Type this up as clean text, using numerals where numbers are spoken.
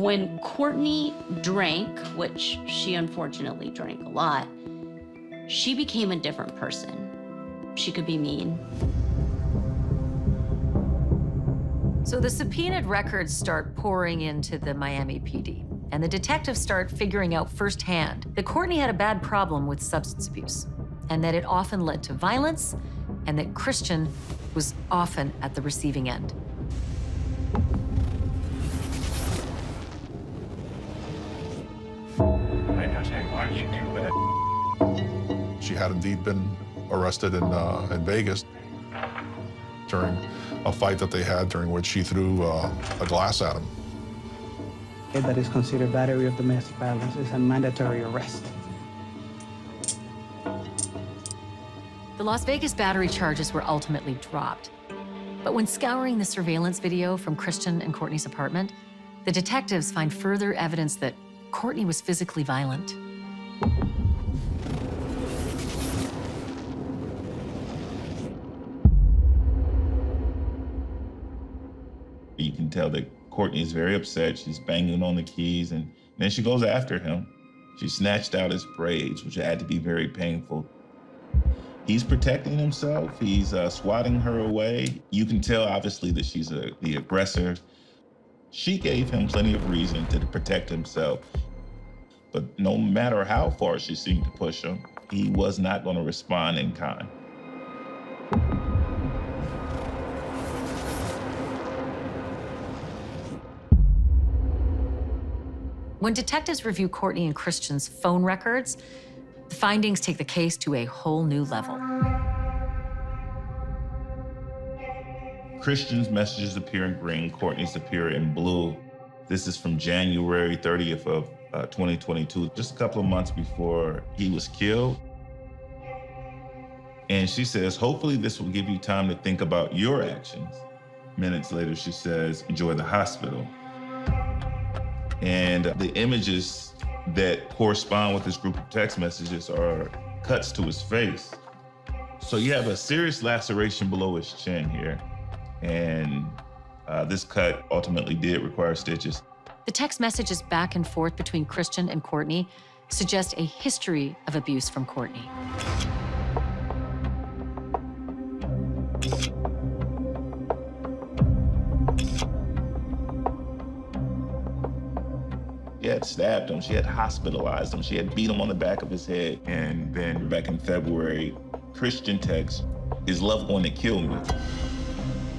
When Courtney drank, which she unfortunately drank a lot, she became a different person. She could be mean. So the subpoenaed records start pouring into the Miami PD, and the detectives start figuring out firsthand that Courtney had a bad problem with substance abuse, and that it often led to violence, and that Christian was often at the receiving end. She had indeed been arrested in Vegas during a fight that they had, during which she threw a glass at him. That is considered battery of domestic violence. It's a mandatory arrest. The Las Vegas battery charges were ultimately dropped. But when scouring the surveillance video from Christian and Courtney's apartment, the detectives find further evidence that Courtney was physically violent. You can tell that Courtney is very upset. She's banging on the keys, and then she goes after him. She snatched out his braids, which had to be very painful. He's protecting himself. He's swatting her away. You can tell, obviously, that she's the aggressor. She gave him plenty of reason to protect himself. But no matter how far she seemed to push him, he was not going to respond in kind. When detectives review Courtney and Christian's phone records, the findings take the case to a whole new level. Christian's messages appear in green, Courtney's appear in blue. This is from January 30th of 2022, just a couple of months before he was killed. And she says, hopefully this will give you time to think about your actions. Minutes later, she says, enjoy the hospital. And the images that correspond with this group of text messages are cuts to his face. So you have a serious laceration below his chin here. And this cut ultimately did require stitches. The text messages back and forth between Christian and Courtney suggest a history of abuse from Courtney. She had stabbed him, she had hospitalized him, she had beat him on the back of his head. And then back in February, Christian texts, "Is love going to kill me?"